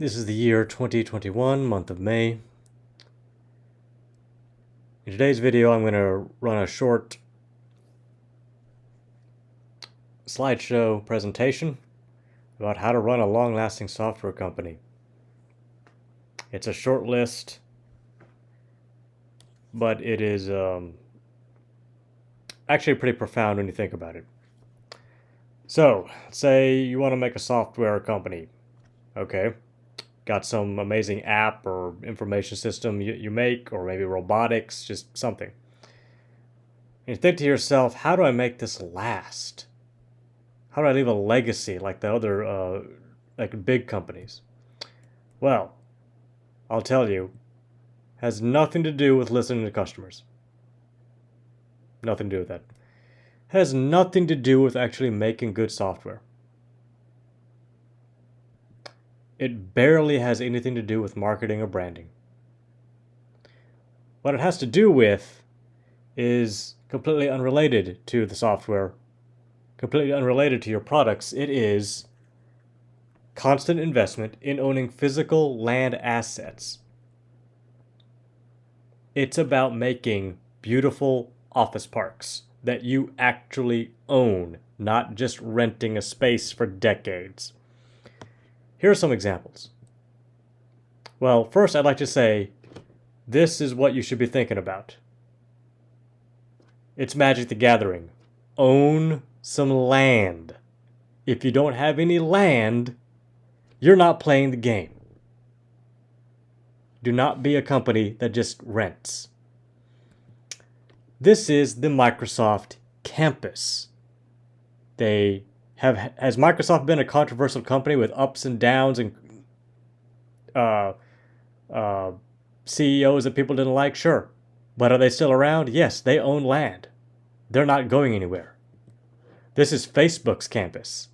This is the year 2021, month of May. In today's video, I'm going to run a short slideshow presentation about how to run a long-lasting software company. It's a short list, but it is actually pretty profound when you think about it. So, say you want to make a software company. Okay. Got some amazing app or information system you make, or maybe robotics, just something. And you think to yourself, how do I make this last? How do I leave a legacy like the other like big companies? Well, I'll tell you, has nothing to do with listening to customers. Nothing to do with that. Has nothing to do with actually making good software. It barely has anything to do with marketing or branding. What it has to do with is completely unrelated to the software, completely unrelated to your products. It is constant investment in owning physical land assets. It's about making beautiful office parks that you actually own, not just renting a space for decades. Here are some examples. Well, first I'd like to say, this is what you should be thinking about. It's Magic the Gathering. Own some land. If you don't have any land, you're not playing the game. Do not be a company that just rents. This is the Microsoft campus. Has Microsoft been a controversial company with ups and downs and CEOs that people didn't like? Sure. But are they still around? Yes, they own land. They're not going anywhere. This is Facebook's campus.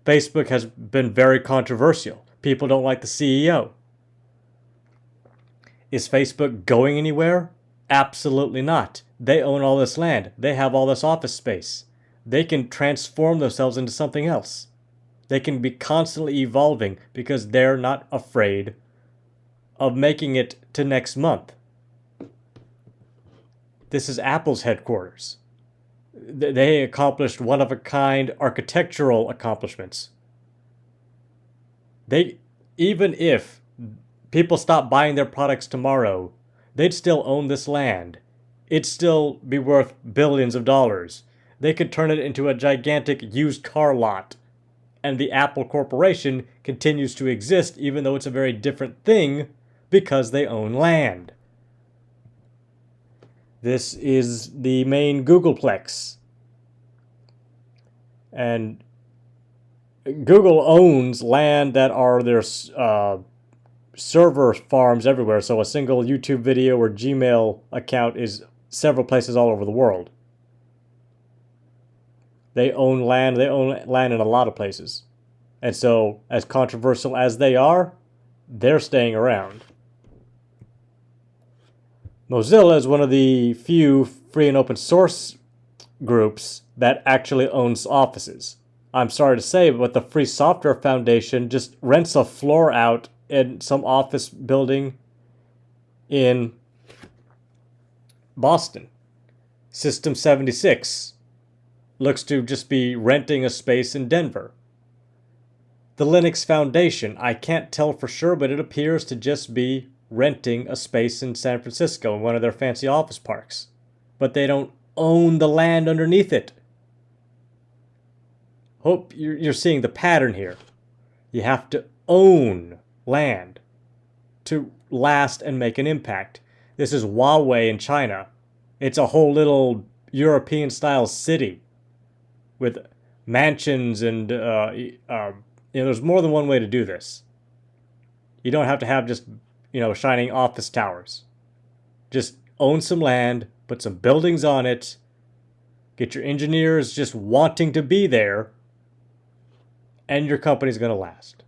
Facebook has been very controversial. People don't like the CEO. Is Facebook going anywhere? Absolutely not. They own all this land. They have all this office space. They can transform themselves into something else. They can be constantly evolving because they're not afraid of making it to next month. This is Apple's headquarters. They accomplished one-of-a-kind architectural accomplishments. Even if people stop buying their products tomorrow, they'd still own this land. It'd still be worth billions of dollars. They could turn it into a gigantic used car lot. And the Apple Corporation continues to exist even though it's a very different thing because they own land. This is the main Googleplex. And Google owns land that are their server farms everywhere. So a single YouTube video or Gmail account is several places all over the world. They own land in a lot of places. And so, as controversial as they are, they're staying around. Mozilla is one of the few free and open source groups that actually owns offices. I'm sorry to say, but the Free Software Foundation just rents a floor out in some office building in Boston. System 76 looks to just be renting a space in Denver. The Linux Foundation, I can't tell for sure, but it appears to just be renting a space in San Francisco in one of their fancy office parks. But they don't own the land underneath it. Hope you're seeing the pattern here. You have to own land to last and make an impact. This is Huawei in China. It's a whole little European-style city with mansions and there's more than one way to do this. You don't have to have just shining office towers. Just own some land, put some buildings on it, get your engineers just wanting to be there, and your company's going to last.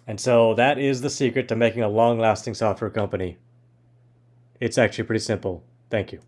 And so that is the secret to making a long-lasting software company. It's actually pretty simple. Thank you.